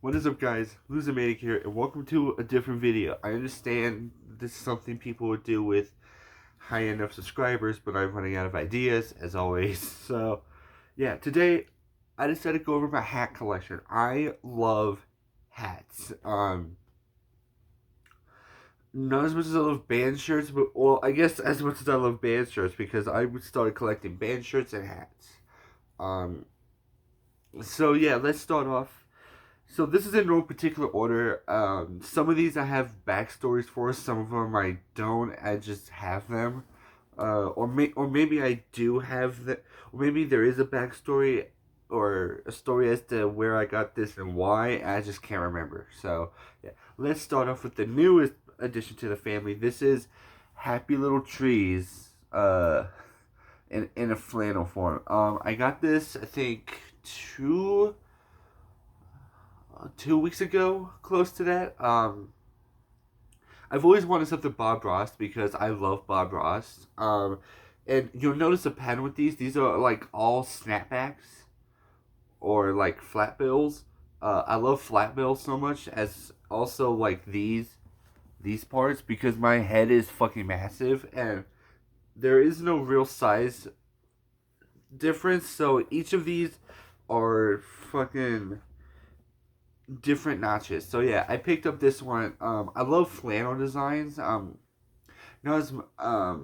What is up, guys? Losermaniac here, and welcome to a different video. I understand this is something people would do with high enough subscribers, but I'm running out of ideas, as always. So, yeah, today I decided to go over my hat collection. I love hats. Not as much as I love band shirts, but, well, I guess as much as I love band shirts, because I started collecting band shirts and hats. Um, so, yeah, let's start off. So this is in no particular order. Some of these I have backstories for. Some of them I don't. I just have them. Or maybe I do have the. Or maybe there is a backstory or a story as to where I got this and why. I just can't remember. So yeah, let's start off with the newest addition to the family. This is Happy Little Trees. In a flannel form. I got this I think 2 weeks ago, close to that. I've always wanted something Bob Ross because I love Bob Ross. And you'll notice a pattern with these. These are like all snapbacks or like flat bills. I love flat bills so much, as also like these parts, because my head is fucking massive and there is no real size difference. So each of these are fucking different notches. So yeah, I picked up this one. I love flannel designs. Not as not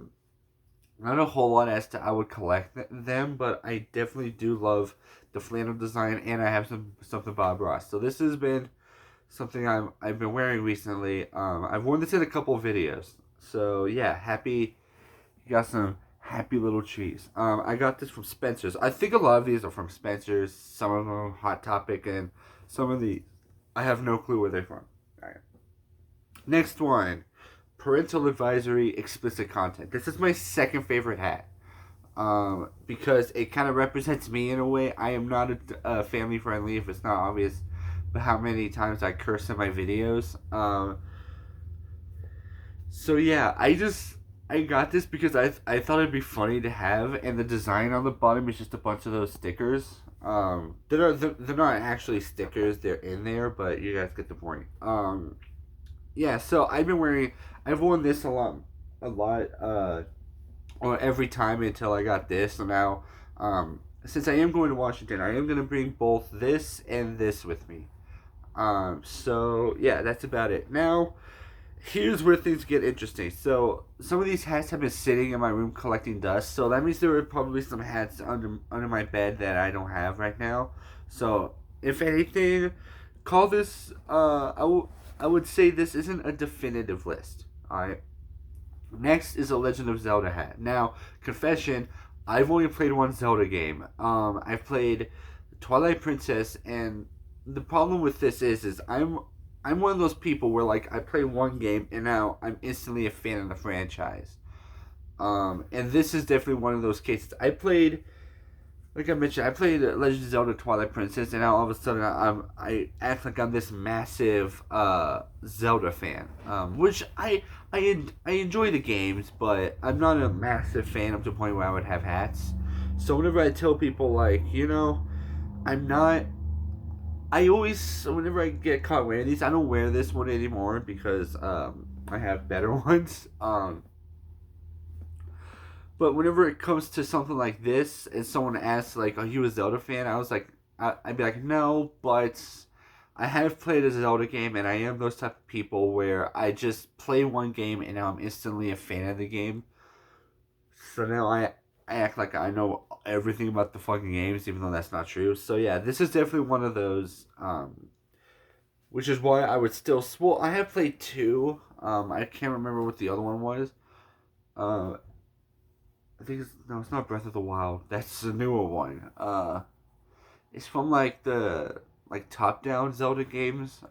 a whole lot as to I would collect them, but I definitely do love the flannel design, and I have something Bob Ross. So this has been something I've been wearing recently. I've worn this in a couple of videos. So yeah, you got some happy little trees. I got this from Spencer's. I think a lot of these are from Spencer's. Some of them Hot Topic, and some of the I have no clue where they're from. Alright. Next one. Parental advisory explicit content. This is my second favorite hat. Because it kind of represents me in a way. I am not a family friendly, if it's not obvious, but how many times I curse in my videos. So yeah, I got this because I thought it'd be funny to have, and the design on the bottom is just a bunch of those stickers. They're not actually stickers; they're in there, but you guys get the point. Yeah. So I've worn this a lot. Or every time until I got this. So now, since I am going to Washington, I am gonna bring both this and this with me. So yeah, that's about it. Now, here's where things get interesting. So some of these hats have been sitting in my room collecting dust. So that means there are probably some hats under my bed that I don't have right now. So if anything, call this. I would say this isn't a definitive list. Alright. Next is a Legend of Zelda hat. Now, confession, I've only played one Zelda game. I've played Twilight Princess, and the problem with this is I'm one of those people where like I play one game and now I'm instantly a fan of the franchise. And this is definitely one of those cases. Like I mentioned, I played Legend of Zelda Twilight Princess, and now all of a sudden I act like I'm this massive Zelda fan. Which I enjoy the games, but I'm not a massive fan up to the point where I would have hats. So whenever I tell people like, I'm not. I always, whenever I get caught wearing these, I don't wear this one anymore because I have better ones. But whenever it comes to something like this, and someone asks like, "Are you a Zelda fan?" I was like, I'd be like, "No," but I have played a Zelda game, and I am those type of people where I just play one game and now I'm instantly a fan of the game. So now I act like I know everything about the fucking games, even though that's not true. So yeah, this is definitely one of those. Which is why I would still. Well, I have played two. I can't remember what the other one was. Uh, I think it's not Breath of the Wild. That's the newer one. It's from like the top down Zelda games.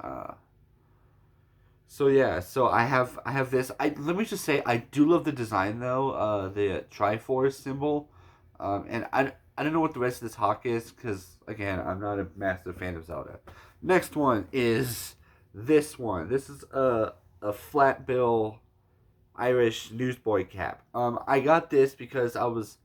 So yeah, so I have this. Let me just say I do love the design though. The Triforce symbol. And I don't know what the rest of this hawk is because again I'm not a massive fan of Zelda. Next one is this one. This is a flat bill Irish newsboy cap. I got this because I was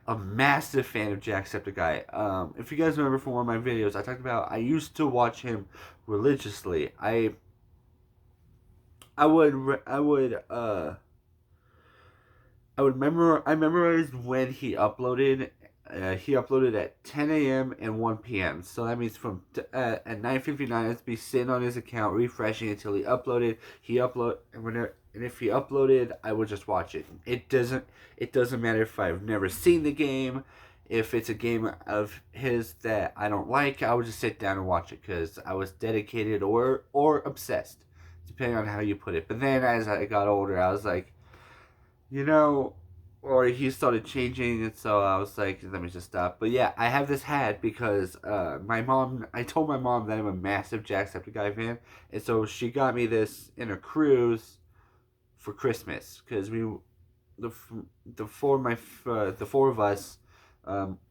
a massive fan of Jacksepticeye. If you guys remember from one of my videos, I talked about I used to watch him religiously. I I would I memorized when he uploaded. He uploaded at 10 a.m. and 1 p.m. So that means at 9:59, I'd be sitting on his account refreshing until he uploaded. And if he uploaded, I would just watch it. It doesn't matter if I've never seen the game. If it's a game of his that I don't like, I would just sit down and watch it because I was dedicated or obsessed, depending on how you put it. But then as I got older, I was like, you know, or he started changing, and so I was like, let me just stop. But yeah, I have this hat because I told my mom that I'm a massive Jacksepticeye fan, and so she got me this in a cruise for Christmas because the the four my the four of us,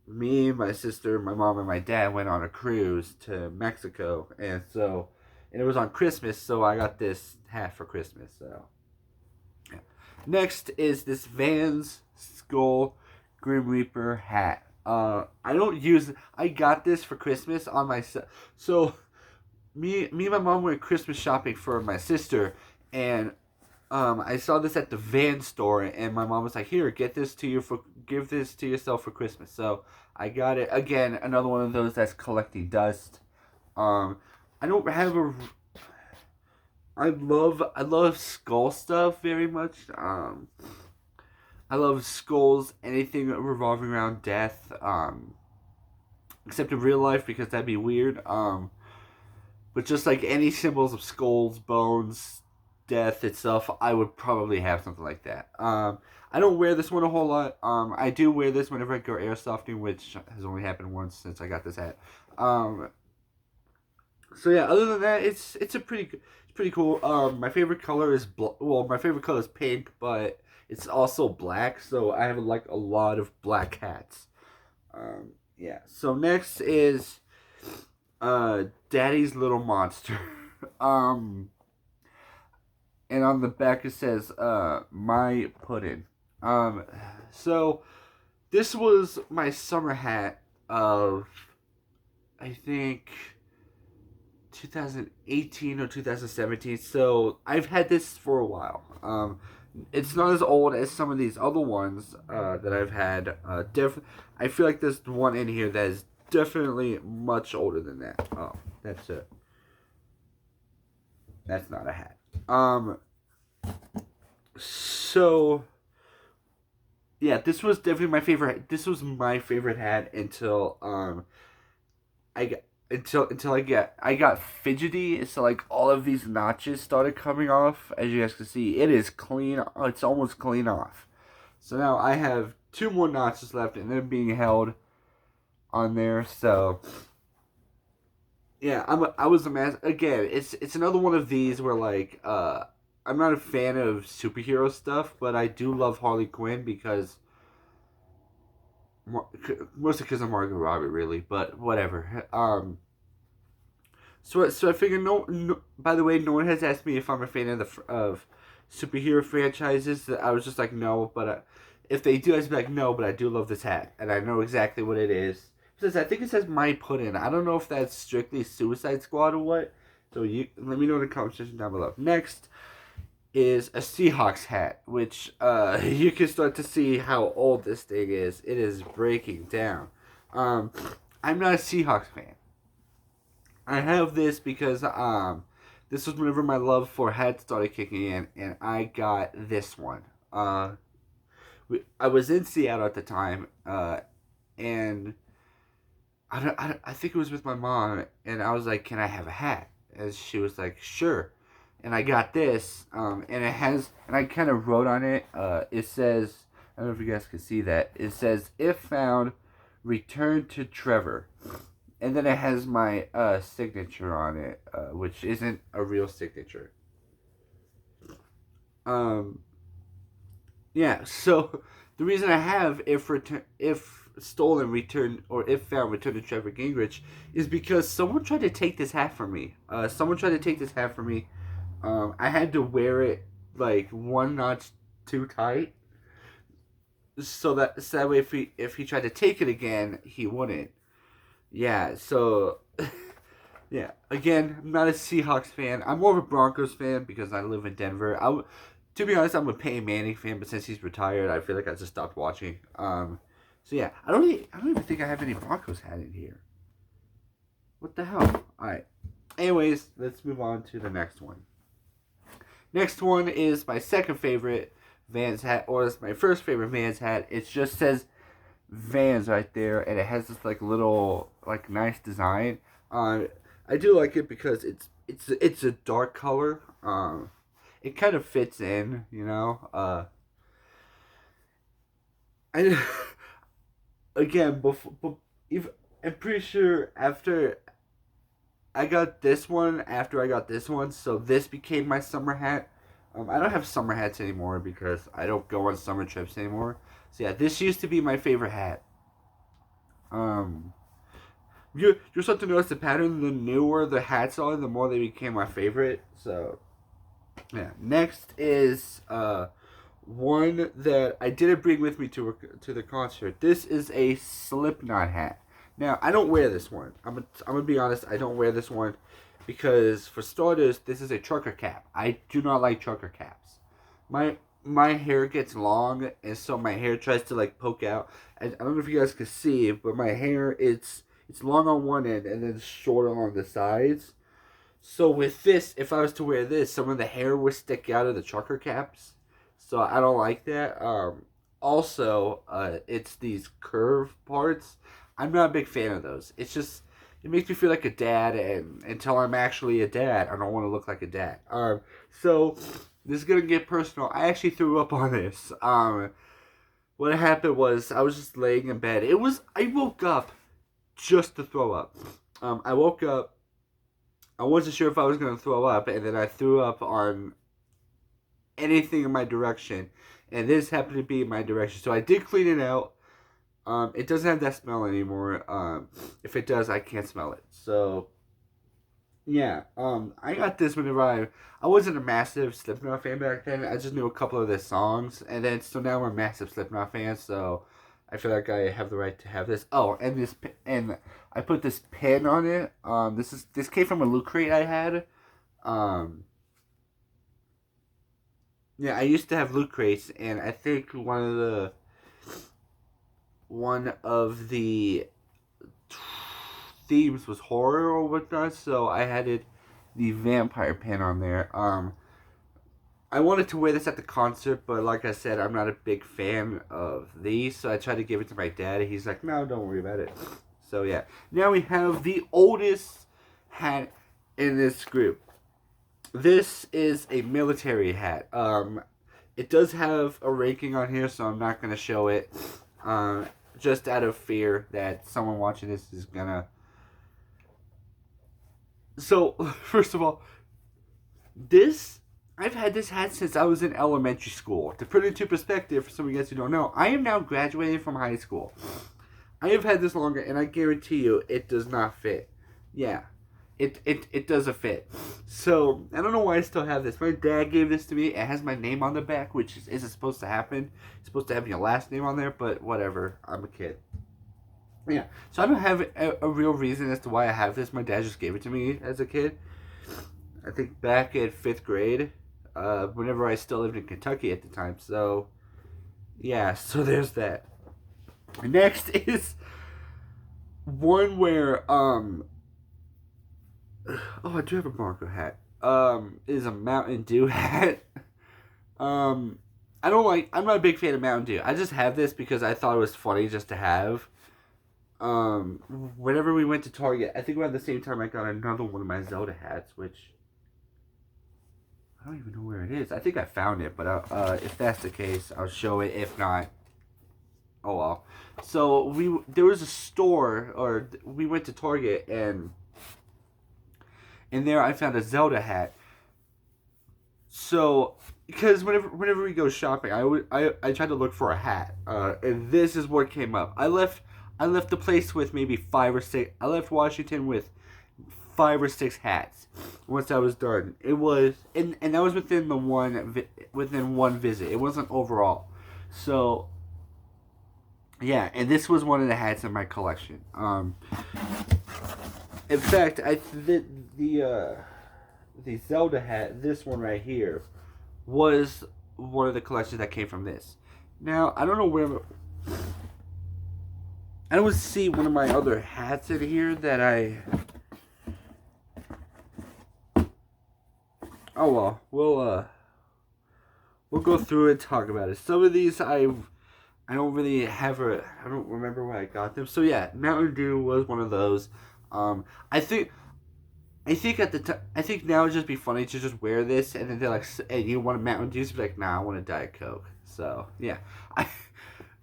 me, my sister, my mom, and my dad went on a cruise to Mexico, and it was on Christmas, so I got this hat for Christmas. So yeah. Next is this Vans Skull Grim Reaper hat. I don't use. I got this for Christmas on my. So me and my mom went Christmas shopping for my sister, and I saw this at the Van store, and my mom was like, "Here, give this to yourself for Christmas." So I got it again. Another one of those that's collecting dust. Um, I don't have a. I love skull stuff very much. I love skulls, anything revolving around death. Except in real life because that'd be weird. But just like any symbols of skulls, bones, death itself, I would probably have something like that. I don't wear this one a whole lot. I do wear this whenever I go airsofting, which has only happened once since I got this hat. So yeah, other than that, it's pretty cool. My favorite color is my favorite color is pink, but it's also black. So I have like a lot of black hats. Yeah. So next is Daddy's Little Monster. um, and on the back it says my pudding. Um, so this was my summer hat of I think 2018 or 2017. So I've had this for a while. It's not as old as some of these other ones that I've had. I feel like there's one in here that is definitely much older than that. Oh, that's it. That's not a hat. So yeah, this was definitely my favorite. This was my favorite hat until I got I got fidgety, so like all of these notches started coming off. As you guys can see, it is clean. It's almost clean off. So now I have two more notches left, and they're being held on there. So yeah, I was a mess again. It's another one of these where like I'm not a fan of superhero stuff, but I do love Harley Quinn because mostly because of Margot Robbie, really. But whatever. So I figure no. By the way, no one has asked me if I'm a fan of superhero franchises. I was just like no, but if they do, I'd be like no. But I do love this hat, and I know exactly what it is. I think it says my pudding. I don't know if that's strictly Suicide Squad or what. So you let me know in the comment section down below. Next is a Seahawks hat, which you can start to see how old this thing is. It is breaking down. I'm not a Seahawks fan. I have this because this was whenever my love for hats started kicking in, and I got this one. I was in Seattle at the time, and I think it was with my mom, and I was like, "Can I have a hat?" And she was like, "Sure." And I got this, and it has, and I kind of wrote on it. It says, I don't know if you guys can see that. It says, "If found, return to Trevor." And then it has my signature on it, which isn't a real signature. Um, yeah. So the reason I have if stolen return or if found return to Trevor Gingrich is because someone tried to take this hat from me. Someone tried to take this hat from me. I had to wear it like one notch too tight, so that way if he tried to take it again, he wouldn't. Yeah. So Yeah. Again, I'm not a Seahawks fan. I'm more of a Broncos fan because I live in Denver. To be honest, I'm a Peyton Manning fan, but since he's retired, I feel like I just stopped watching. So yeah, I don't even think I have any Broncos hat in here. What the hell? All right. Anyways, let's move on to the next one. Next one is my second favorite Vans hat, or it's my first favorite Vans hat. It just says Vans right there, and it has this like little like nice design. I do like it because it's a dark color. It kind of fits in, you know. I again before, if I'm pretty sure after I got this one, after I got this one, so this became my summer hat. I don't have summer hats anymore because I don't go on summer trips anymore. So yeah, this used to be my favorite hat. Um, you're starting to notice the pattern. The newer the hats are, the more they became my favorite. So yeah. Next is one that I didn't bring with me to the concert. This is a Slipknot hat. Now I don't wear this one. I'm gonna be honest. I don't wear this one because for starters, this is a trucker cap. I do not like trucker caps. My hair gets long, and so my hair tries to like poke out. And I don't know if you guys can see, but my hair it's long on one end and then short along the sides. So with this, if I was to wear this, some of the hair would stick out of the trucker caps. So I don't like that. Also, it's these curve parts. I'm not a big fan of those. It's just it makes me feel like a dad, and until I'm actually a dad, I don't want to look like a dad. So this is gonna get personal. I actually threw up on this. What happened was I was just laying in bed. I woke up just to throw up. I woke up. I wasn't sure if I was gonna throw up, and then I threw up on anything in my direction, and this happened to be in my direction. So I did clean it out. It doesn't have that smell anymore. If it does, I can't smell it. So yeah, I got this whenever I wasn't a massive Slipknot fan back then. I just knew a couple of their songs, and then so now we're massive Slipknot fans. So I feel like I have the right to have this. Oh, and I put this pin on it. This came from a loot crate I had. Um, yeah, I used to have loot crates, and I think one of the themes was horror or whatnot, so I added the vampire pin on there. I wanted to wear this at the concert, but like I said, I'm not a big fan of these, so I tried to give it to my dad. He's like, no, don't worry about it. So yeah, now we have the oldest hat in this group. This is a military hat. It does have a ranking on here, so I'm not gonna show it. Just out of fear that someone watching this is gonna. So first of all, this I've had this hat since I was in elementary school. To put it into perspective, for some of you guys who don't know, I am now graduating from high school. I have had this longer, and I guarantee you, it does not fit. Yeah, it doesn't fit. So I don't know why I still have this. My dad gave this to me. It has my name on the back, which isn't supposed to happen. It's supposed to have your last name on there, but whatever. I'm a kid. Yeah. So I don't have a real reason as to why I have this. My dad just gave it to me as a kid. I think back in fifth grade, whenever I still lived in Kentucky at the time. So yeah. So there's that. Next is one where oh, I do have a Bronco hat. Is a Mountain Dew hat. I don't like. I'm not a big fan of Mountain Dew. I just have this because I thought it was funny just to have. Whenever we went to Target, I think around the same time I got another one of my Zelda hats, which I don't even know where it is. I think I found it, but if that's the case, I'll show it. If not, oh well. So there was a store, or we went to Target, and in there I found a Zelda hat. So because whenever we go shopping, I try to look for a hat, and this is what came up. I left the place with maybe 5 or 6. I left Washington with 5 or 6 hats. Once I was done, it was and that was within within one visit. It wasn't overall. So yeah, and this was one of the hats in my collection. In fact, the Zelda hat, this one right here, was one of the collections that came from this. Now I don't know where. I don't see one of my other hats in here that I. Oh well, we'll go through and talk about it. Some of these I don't really have a I don't remember where I got them. So yeah, Mountain Dew was one of those. Um, I think I think at the time I think now it'd just be funny to just wear this and then they're like, "Hey, you want a Mountain Dew?" So be like, "Nah, I want a Diet Coke." So yeah, I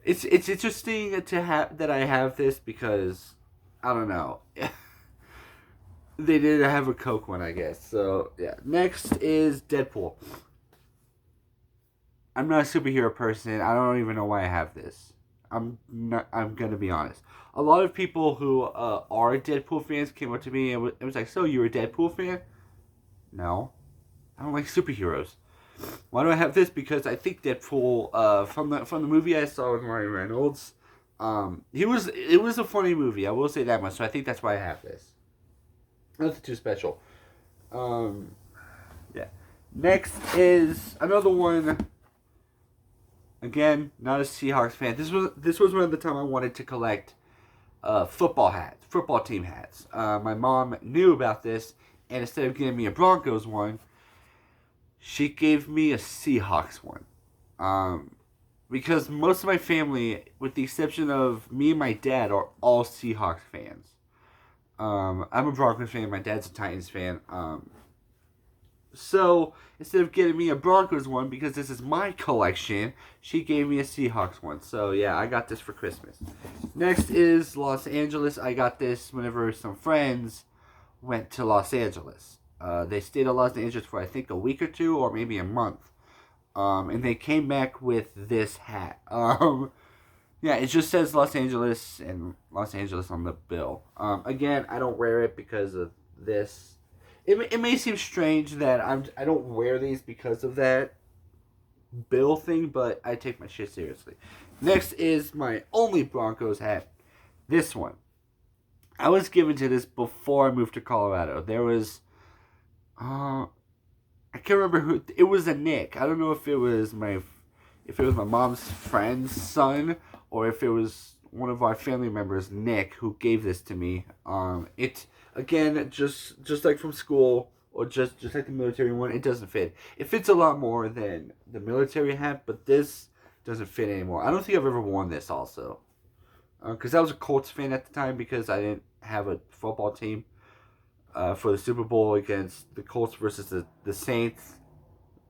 it's interesting to have that I have this because I don't know. They did have a Coke one, I guess. So yeah. Next is Deadpool. I'm not a superhero person. I don't even know why I have this. I'm not. I'm gonna be honest. A lot of people who are Deadpool fans came up to me and it was like, "So you're a Deadpool fan?" No, I don't like superheroes. Why do I have this? Because I think Deadpool, from the movie I saw with Ryan Reynolds, he was it was a funny movie. I will say that much. So I think that's why I have this. Nothing too special. Um, yeah. Next is another one. Again, not a Seahawks fan. This was one of the time I wanted to collect football hats, football team hats. My mom knew about this, and instead of giving me a Broncos one, she gave me a Seahawks one. Um, because most of my family, with the exception of me and my dad, are all Seahawks fans. I'm a Broncos fan. My dad's a Titans fan. So instead of getting me a Broncos one because this is my collection, she gave me a Seahawks one. So yeah, I got this for Christmas. Next is Los Angeles. I got this whenever some friends went to Los Angeles. They stayed in Los Angeles for I think a week or two or maybe a month. And they came back with this hat. Yeah, it just says Los Angeles and Los Angeles on the bill. Again, I don't wear it because of this. It may seem strange that I don't wear these because of that bill thing, but I take my shit seriously. Next is my only Broncos hat. This one. I was given to this before I moved to Colorado. There was I can't remember who it was. A Nick. I don't know if it was my mom's friend's son or if it was one of our family members, Nick, who gave this to me. It again just like from school or just like the military one, it doesn't fit. It fits a lot more than the military hat, but this doesn't fit anymore. I don't think I've ever worn this also, because I was a Colts fan at the time because I didn't have a football team for the Super Bowl against the Colts versus the Saints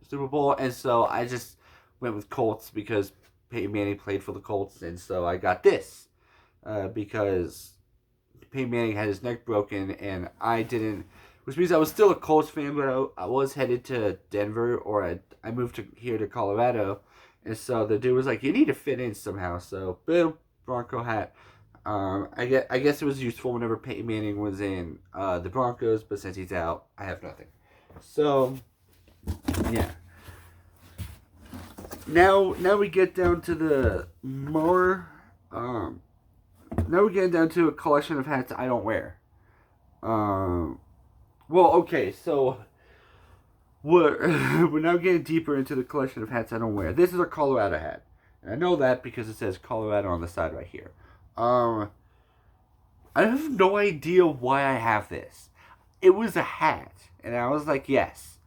Super Bowl, and so I just went with Colts because Peyton Manning played for the Colts, and so I got this because Peyton Manning had his neck broken, and I didn't, which means I was still a Colts fan, but I was headed to Denver, or I moved here to Colorado, and so the dude was like, "You need to fit in somehow," so boom, Bronco hat. I guess it was useful whenever Peyton Manning was in the Broncos, but since he's out, I have nothing. So yeah. Now we get down to the more. Now we're getting down to a collection of hats I don't wear. Um, well, okay, so we're now getting deeper into the collection of hats I don't wear. This is a Colorado hat, and I know that because it says Colorado on the side right here. Um, I have no idea why I have this. It was a hat, and I was like, yes,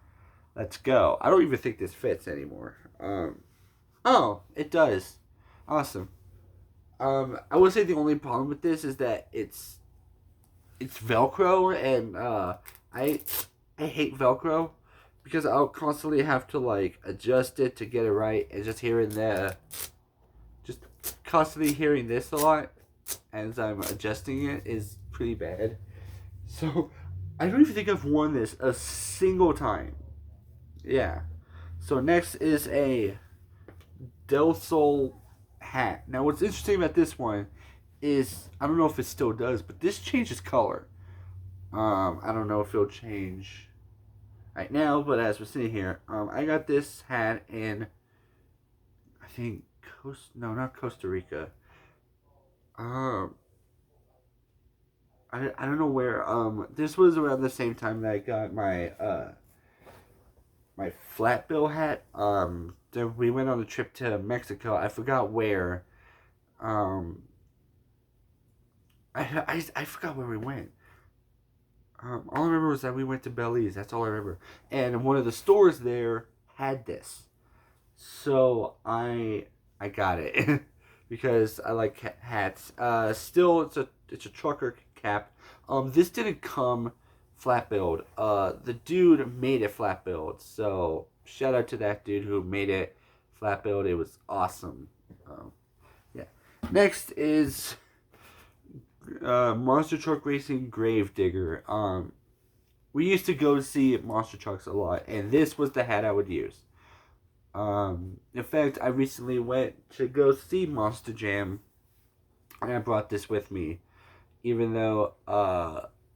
let's go. I don't even think this fits anymore. Oh, it does. Awesome. I would say the only problem with this is that it's Velcro, and I I hate Velcro because I'll constantly have to like adjust it to get it right, and just constantly hearing this a lot as I'm adjusting it is pretty bad. So I don't even think I've worn this a single time. Yeah. So next is a Del Sol hat. Now, what's interesting about this one is I don't know if it still does, but this changes color. I don't know if it'll change right now, but as we're sitting here, I got this hat in I think not Costa Rica. Um, I don't know where. This was around the same time that I got my flat bill hat. We went on a trip to Mexico. I forgot where. Um, I forgot where we went. All I remember was that we went to Belize. That's all I remember. And one of the stores there had this, so I got it because I like hats. Still, it's a trucker cap. This didn't come flat build. The dude made it flat build. So shout out to that dude who made it flat build. It was awesome. Yeah. Next is Monster Truck Racing Gravedigger. We used to go see monster trucks a lot, and this was the hat I would use. In fact, I recently went to go see Monster Jam, and I brought this with me, even though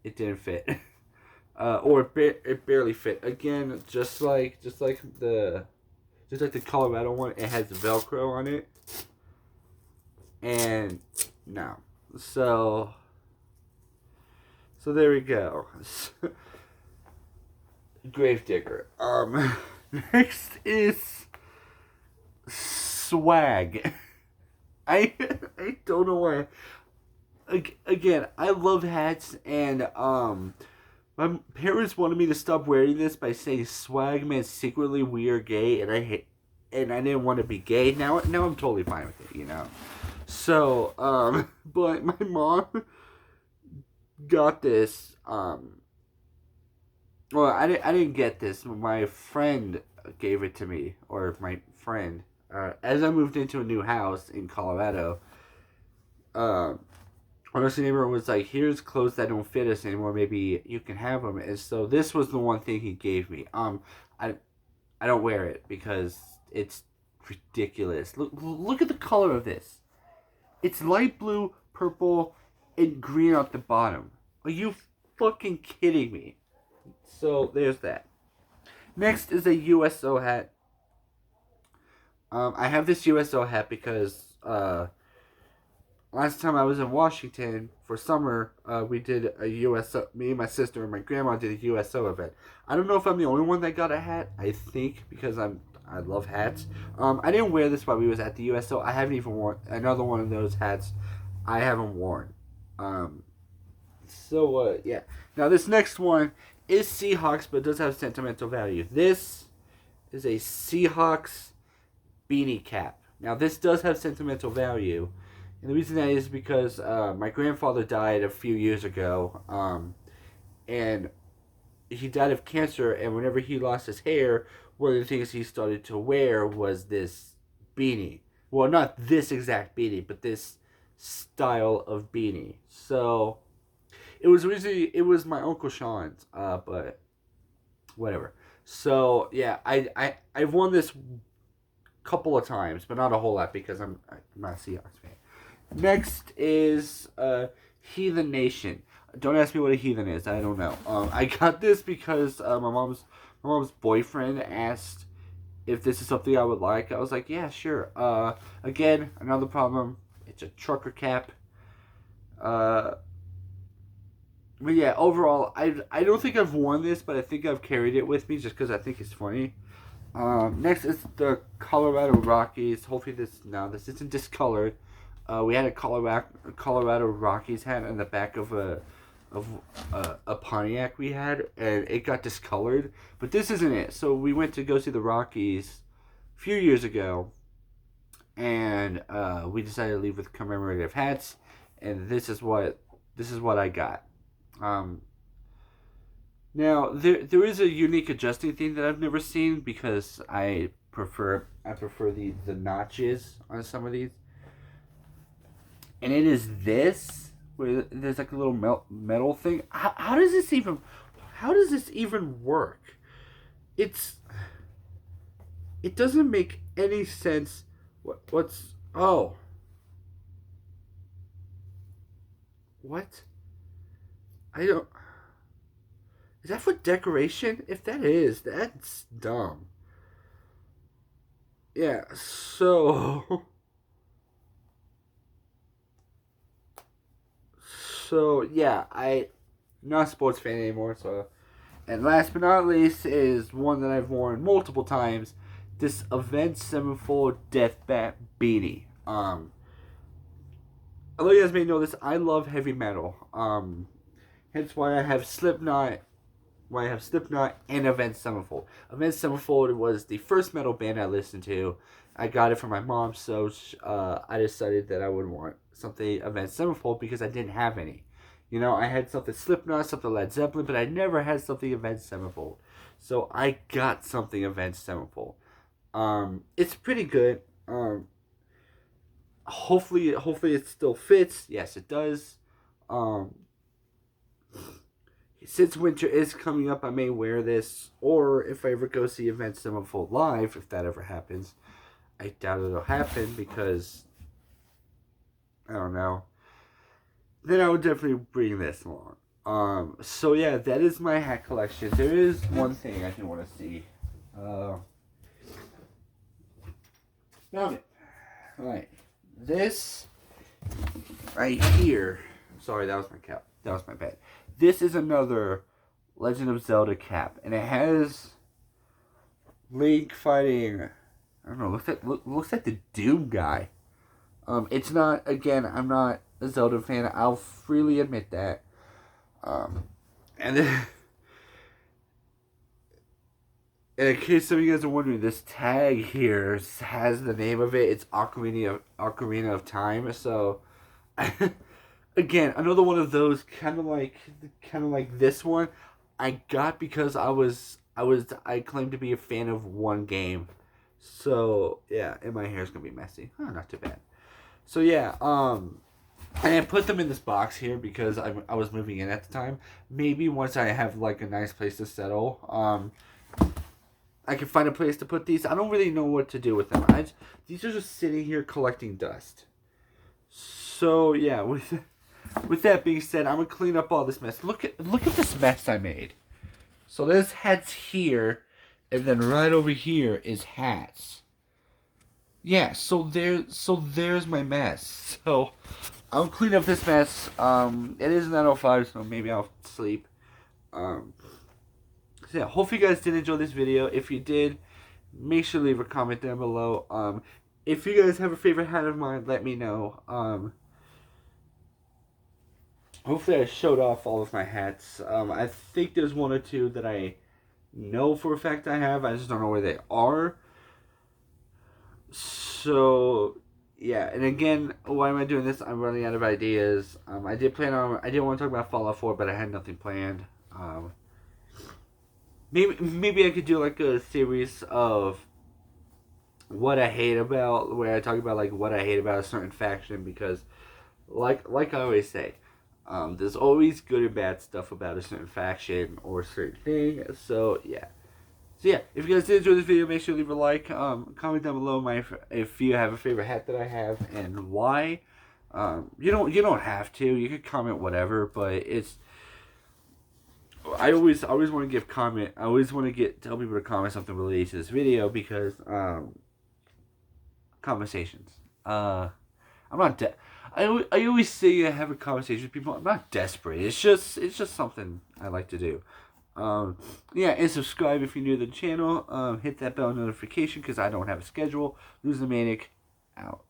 it didn't fit, it barely fit. Again, just like the Colorado one, it has Velcro on it, and no, so there we go. Gravedigger. Next is swag. I don't know why. Again, I love hats, and my parents wanted me to stop wearing this by saying swag meant secretly we are gay, and I didn't want to be gay. Now I'm totally fine with it, you know. So but my mom got this. Well, I didn't get this. My friend gave it to me, or my friend. As I moved into a new house in Colorado, honestly, neighbor was like, "Here's clothes that don't fit us anymore. Maybe you can have them." And so this was the one thing he gave me. I don't wear it because it's ridiculous. Look at the color of this. It's light blue, purple, and green at the bottom. Are you fucking kidding me? So there's that. Next is a USO hat. I have this USO hat because last time I was in Washington for summer, we did a USO. Me and my sister and my grandma did a USO event. I don't know if I'm the only one that got a hat. I think because I love hats. I didn't wear this while we was at the USO. I haven't even worn another one of those hats. I haven't worn. Yeah. Now this next one is Seahawks, but it does have sentimental value. This is a Seahawks beanie cap. Now this does have sentimental value, and the reason that is because my grandfather died a few years ago, and he died of cancer. And whenever he lost his hair, one of the things he started to wear was this beanie. Well, not this exact beanie, but this style of beanie. So it was my Uncle Sean's, but whatever. So yeah, I've worn this couple of times, but not a whole lot because I'm not a Seahawks fan. Next is Heathen Nation. Don't ask me what a heathen is. I don't know. I got this because my mom's boyfriend asked if this is something I would like. I was like, yeah, sure. Again, another problem. It's a trucker cap. But yeah, overall, I don't think I've worn this, but I think I've carried it with me just because I think it's funny. Next is the Colorado Rockies. Hopefully this isn't discolored. We had a Colorado Rockies hat in the back of a Pontiac we had, and it got discolored. But this isn't it. So we went to go see the Rockies a few years ago, and we decided to leave with commemorative hats, and this is what I got. Now there is a unique adjusting thing that I've never seen because I prefer the notches on some of these, and it is this where there's like a little metal thing. How does this even work? It doesn't make any sense. What's oh what? I don't. Is that for decoration? If that is, that's dumb. Yeah, so So yeah, I'm not a sports fan anymore. So, and last but not least is one that I've worn multiple times. This Avenged Sevenfold Death Bat beanie. Although you guys may know this, I love heavy metal. Hence why I have Slipknot. Why I have Slipknot and Avenged Sevenfold. Avenged Sevenfold was the first metal band I listened to. I got it from my mom, so I decided that I would want something Avenged Sevenfold because I didn't have any. You know, I had something Slipknot, something Led Zeppelin, but I never had something Avenged Sevenfold. So I got something Avenged Sevenfold. It's pretty good. Hopefully it still fits. Yes, it does. Since winter is coming up, I may wear this, or if I ever go see Avenged Sevenfold live, if that ever happens, I doubt it'll happen because I don't know. Then I would definitely bring this along. So yeah, that is my hat collection. There is one thing I do want to see. Found it. Alright. This right here. Sorry, that was my cap. That was my bad. This is another Legend of Zelda cap, and it has Link fighting. I don't know. Looks like the Doom guy. It's not. Again, I'm not a Zelda fan. I'll freely admit that. And then, and in case some of you guys are wondering, this tag here has the name of it. It's Ocarina of Time. So, again, another one of those kind of like this one. I got because I claimed to be a fan of one game. So yeah, and my hair's gonna be messy. Oh, not too bad. So yeah, and I put them in this box here because I was moving in at the time. Maybe once I have like a nice place to settle, I can find a place to put these. I don't really know what to do with them. These are just sitting here collecting dust. So yeah, with that being said, I'm gonna clean up all this mess. Look at this mess I made. So there's hats here, and then right over here is hats. Yeah, so there's my mess. So I'll clean up this mess. It is 9:05, so maybe I'll sleep. So yeah, hopefully you guys did enjoy this video. If you did, make sure to leave a comment down below. If you guys have a favorite hat of mine, let me know. Hopefully I showed off all of my hats. I think there's one or two that I know for a fact I have. I just don't know where they are. So, yeah. And again, why am I doing this? I'm running out of ideas. I did want to talk about Fallout 4, but I had nothing planned. Maybe I could do like a series of what I hate about, where I talk about like what I hate about a certain faction, because like I always say, there's always good and bad stuff about a certain faction or a certain thing. So yeah. So yeah, if you guys did enjoy this video, make sure to leave a like. Comment down below if you have a favorite hat that I have and why. You don't have to. You can comment whatever, but it's. I always want to give comment. I always want to tell people to comment something related to this video because conversations. I'm not. I always say I have a conversation with people. I'm not desperate. It's just something I like to do. Yeah, and subscribe if you're new to the channel. Hit that bell notification because I don't have a schedule. Lose the Manic out.